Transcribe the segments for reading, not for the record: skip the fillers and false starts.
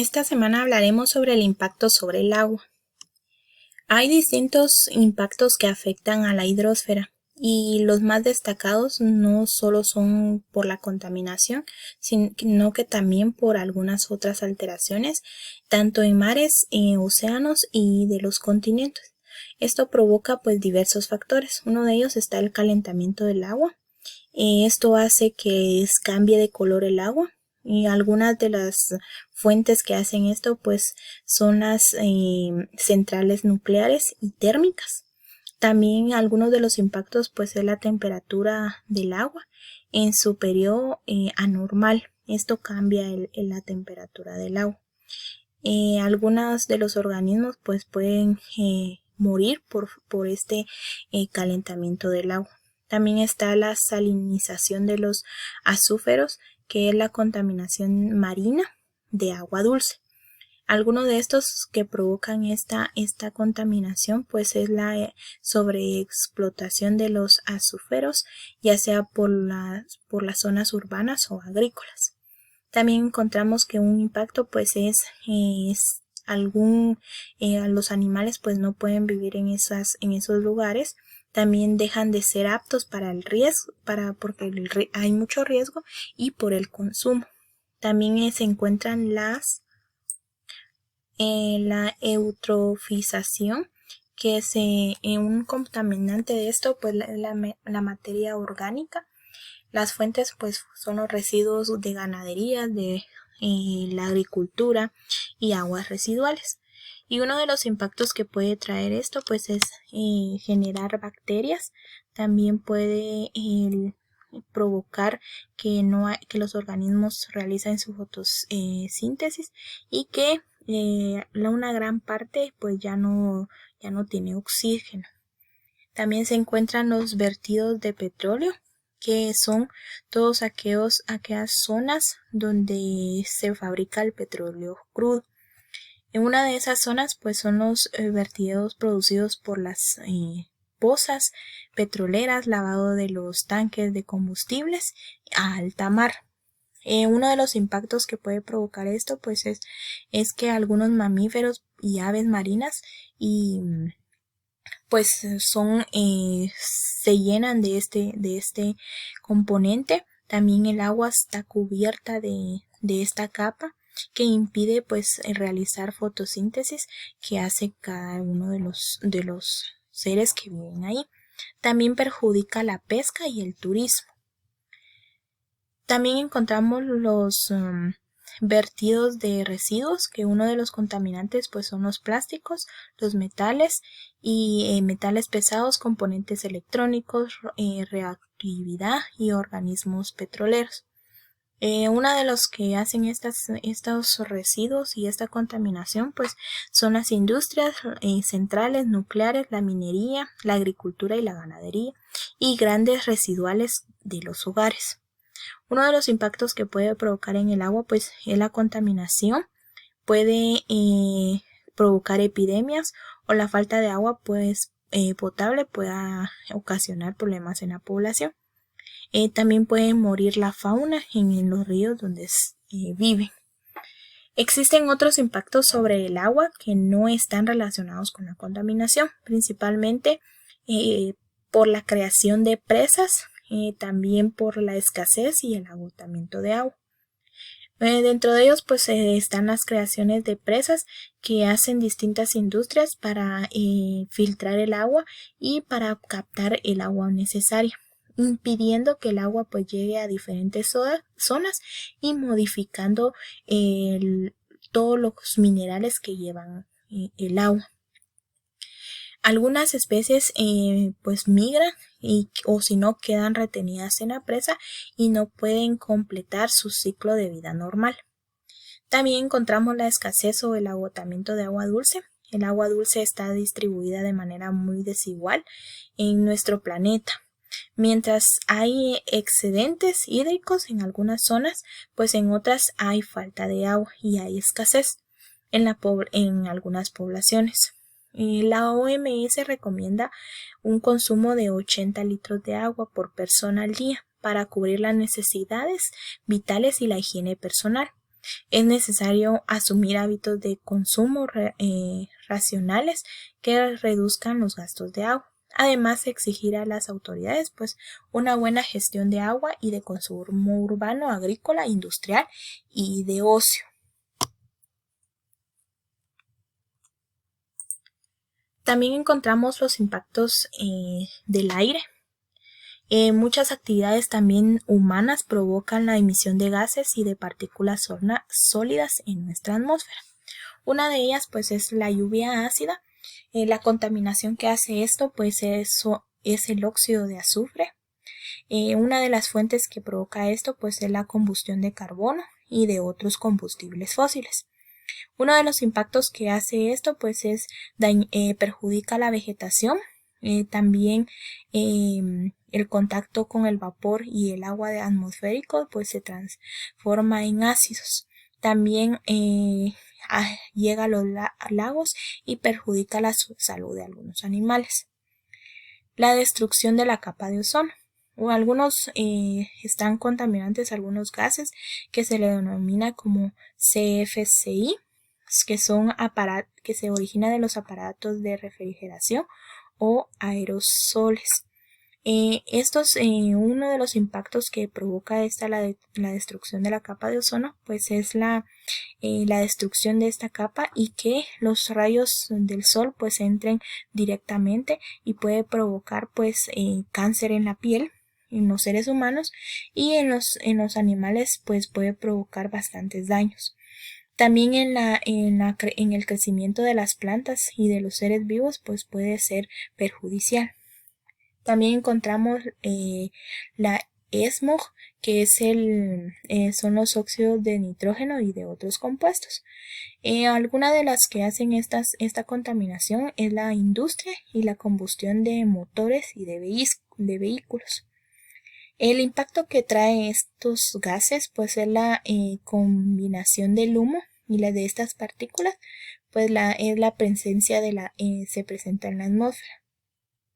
Esta semana hablaremos sobre el impacto sobre el agua. Hay distintos impactos que afectan a la hidrosfera y los más destacados no solo son por la contaminación, sino que también por algunas otras alteraciones, tanto en mares, océanos y de los continentes. Esto provoca diversos factores. Uno de ellos está el calentamiento del agua. Esto hace que cambie de color el agua. Y algunas de las fuentes que hacen esto son las centrales nucleares y térmicas. También algunos de los impactos es la temperatura del agua en su periodo anormal. Esto cambia la temperatura del agua. Algunos de los organismos pueden morir por este calentamiento del agua. También está la salinización de los azúferos, que es la contaminación marina de agua dulce. Algunos de estos que provocan esta contaminación es la sobreexplotación de los azúferos, ya sea por las zonas urbanas o agrícolas. También encontramos que un impacto es los animales no pueden vivir en esos lugares. También dejan de ser aptos para el riesgo, porque hay mucho riesgo, y por el consumo. También se encuentran la eutrofización, que es un contaminante de esto, la materia orgánica. Las fuentes son los residuos de ganadería, de la agricultura y aguas residuales. Y uno de los impactos que puede traer esto es generar bacterias. También puede provocar que los organismos realicen su fotosíntesis y que una gran parte ya no tiene oxígeno. También se encuentran los vertidos de petróleo, que son todas aquellas zonas donde se fabrica el petróleo crudo. En una de esas zonas son los vertidos producidos por las pozas petroleras, lavado de los tanques de combustibles a alta mar. Uno de los impactos que puede provocar esto es que algunos mamíferos y aves marinas se llenan de este componente. También el agua está cubierta de esta capa que impide realizar fotosíntesis que hace cada uno de los seres que viven ahí. También perjudica la pesca y el turismo. También encontramos los vertidos de residuos, que uno de los contaminantes son los plásticos, los metales y metales pesados, componentes electrónicos, reactividad y organismos petroleros. Una de los que hacen estos residuos y esta contaminación son las industrias centrales nucleares, la minería, la agricultura y la ganadería, y grandes residuales de los hogares. Uno de los impactos que puede provocar en el agua es la contaminación. Puede provocar epidemias, o la falta de agua potable pueda ocasionar problemas en la población. También puede morir la fauna en los ríos donde viven. Existen otros impactos sobre el agua que no están relacionados con la contaminación, principalmente por la creación de presas, también por la escasez y el agotamiento de agua. Dentro de ellos están las creaciones de presas que hacen distintas industrias para filtrar el agua y para captar el agua necesaria, impidiendo que el agua llegue a diferentes zonas y modificando todos los minerales que llevan el agua. Algunas especies migran o si no quedan retenidas en la presa y no pueden completar su ciclo de vida normal. También encontramos la escasez o el agotamiento de agua dulce. El agua dulce está distribuida de manera muy desigual en nuestro planeta. Mientras hay excedentes hídricos en algunas zonas, en otras hay falta de agua y hay escasez en algunas poblaciones. La OMS recomienda un consumo de 80 litros de agua por persona al día para cubrir las necesidades vitales y la higiene personal. es necesario asumir hábitos de consumo racionales que reduzcan los gastos de agua. Además, exigir a las autoridades pues una buena gestión de agua y de consumo urbano, agrícola, industrial y de ocio. También encontramos los impactos del aire. Muchas actividades también humanas provocan la emisión de gases y de partículas sólidas en nuestra atmósfera. Una de ellas pues es la lluvia ácida. La contaminación que hace esto pues es el óxido de azufre. Una de las fuentes que provoca esto pues es la combustión de carbono y de otros combustibles fósiles. Uno de los impactos que hace esto pues es perjudica la vegetación. También el contacto con el vapor y el agua atmosférico pues se transforma en ácidos. También llega a los lagos y perjudica la salud de algunos animales. La destrucción de la capa de ozono. Algunos están contaminantes, algunos gases que se le denomina como CFCI, que se origina de los aparatos de refrigeración o aerosoles. Uno de los impactos que provoca la destrucción de la capa de ozono pues es la destrucción de esta capa y que los rayos del sol pues entren directamente y puede provocar pues cáncer en la piel en los seres humanos y en los animales pues puede provocar bastantes daños. También en el crecimiento de las plantas y de los seres vivos pues puede ser perjudicial. También encontramos la ESMOG, que son los óxidos de nitrógeno y de otros compuestos. Algunas de las que hacen esta contaminación es la industria y la combustión de motores y de vehículos. El impacto que trae estos gases pues es la combinación del humo y la de estas partículas pues es la presencia se presenta en la atmósfera.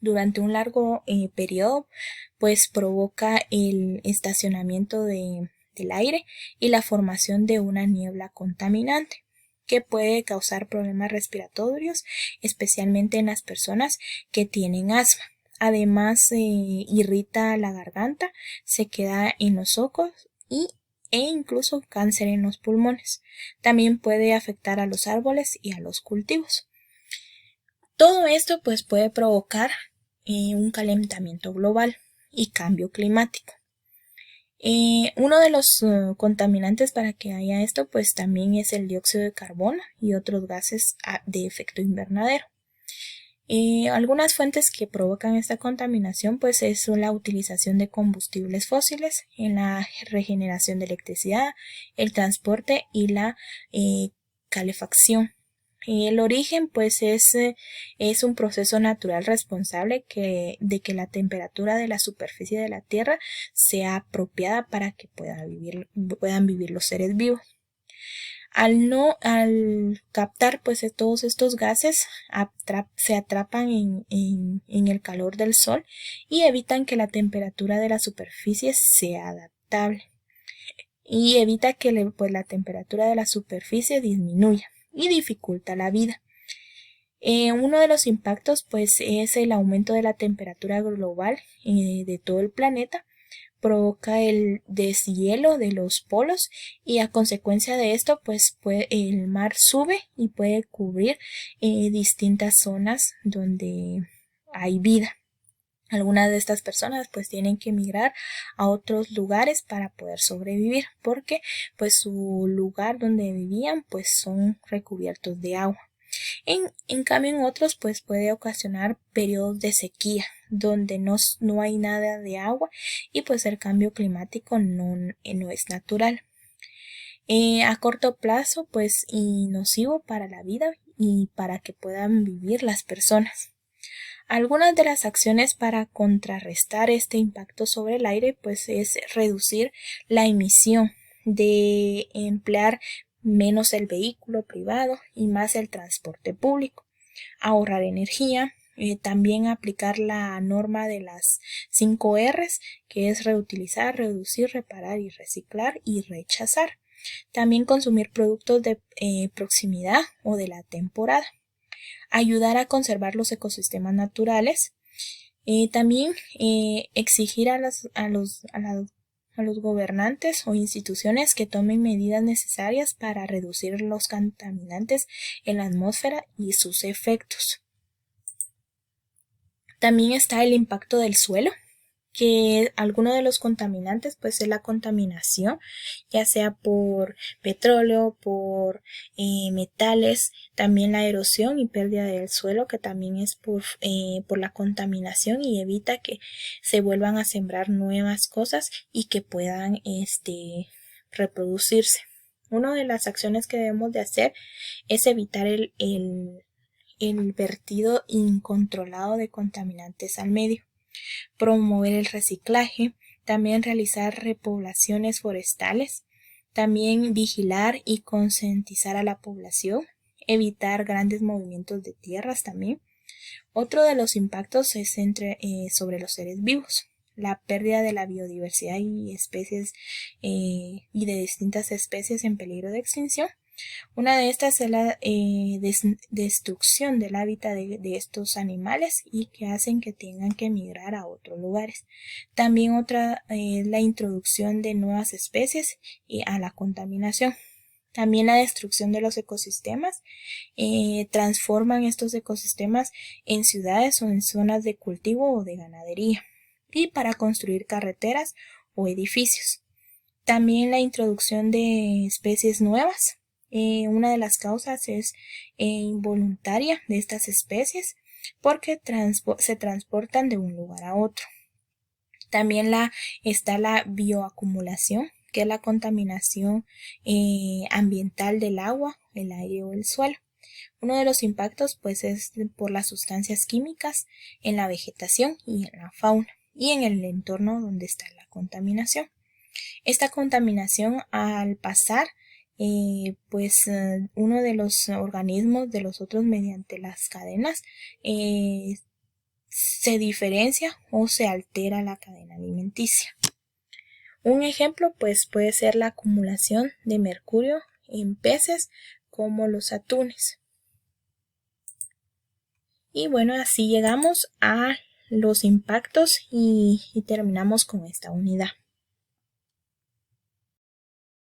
Durante un largo periodo pues provoca el estacionamiento del aire y la formación de una niebla contaminante que puede causar problemas respiratorios, especialmente en las personas que tienen asma. Además irrita la garganta, se queda en los ojos e incluso cáncer en los pulmones. También puede afectar a los árboles y a los cultivos. Todo esto pues puede provocar un calentamiento global y cambio climático. Uno de los contaminantes para que haya esto pues también es el dióxido de carbono y otros gases de efecto invernadero. Algunas fuentes que provocan esta contaminación pues es la utilización de combustibles fósiles en la regeneración de electricidad, el transporte y la calefacción. El origen pues es un proceso natural responsable de que la temperatura de la superficie de la Tierra sea apropiada para que puedan vivir los seres vivos. Al captar pues todos estos gases se atrapan en el calor del sol y evitan que la temperatura de la superficie sea adaptable y evita que la temperatura de la superficie disminuya y dificulta la vida. Uno de los impactos pues es el aumento de la temperatura global de todo el planeta. Provoca el deshielo de los polos y a consecuencia de esto pues el mar sube y puede cubrir distintas zonas donde hay vida. Algunas de estas personas pues tienen que emigrar a otros lugares para poder sobrevivir porque pues su lugar donde vivían pues son recubiertos de agua. En cambio en otros pues puede ocasionar periodos de sequía donde no hay nada de agua y pues el cambio climático no es natural. A corto plazo pues y nocivo para la vida y para que puedan vivir las personas. Algunas de las acciones para contrarrestar este impacto sobre el aire pues es reducir la emisión, de emplear menos el vehículo privado y más el transporte público, ahorrar energía, también aplicar la norma de las 5 R's, que es reutilizar, reducir, reparar y reciclar y rechazar. También consumir productos de proximidad o de la temporada. Ayudar a conservar los ecosistemas naturales. También exigir a los gobernantes o instituciones que tomen medidas necesarias para reducir los contaminantes en la atmósfera y sus efectos. También está el impacto del suelo, que alguno de los contaminantes pues es la contaminación, ya sea por petróleo, por metales, también la erosión y pérdida del suelo, que también es por la contaminación, y evita que se vuelvan a sembrar nuevas cosas y que puedan reproducirse. Una de las acciones que debemos de hacer es evitar el vertido incontrolado de contaminantes al medio. Promover el reciclaje, también realizar repoblaciones forestales, también vigilar y concientizar a la población, evitar grandes movimientos de tierras también. Otro de los impactos es sobre los seres vivos, la pérdida de la biodiversidad y especies y de distintas especies en peligro de extinción. Una de estas es la destrucción del hábitat de estos animales y que hacen que tengan que emigrar a otros lugares. También otra es la introducción de nuevas especies y a la contaminación. También la destrucción de los ecosistemas. Transforman estos ecosistemas en ciudades o en zonas de cultivo o de ganadería, y para construir carreteras o edificios. También la introducción de especies nuevas. Una de las causas es involuntaria de estas especies, porque se transportan de un lugar a otro. También está la bioacumulación, que es la contaminación ambiental del agua, el aire o el suelo. Uno de los impactos pues es por las sustancias químicas en la vegetación y en la fauna y en el entorno donde está la contaminación. Esta contaminación, al pasar, uno de los organismos de los otros mediante las cadenas se diferencia o se altera la cadena alimenticia. Un ejemplo pues puede ser la acumulación de mercurio en peces como los atunes. Y bueno, así llegamos a los impactos y terminamos con esta unidad.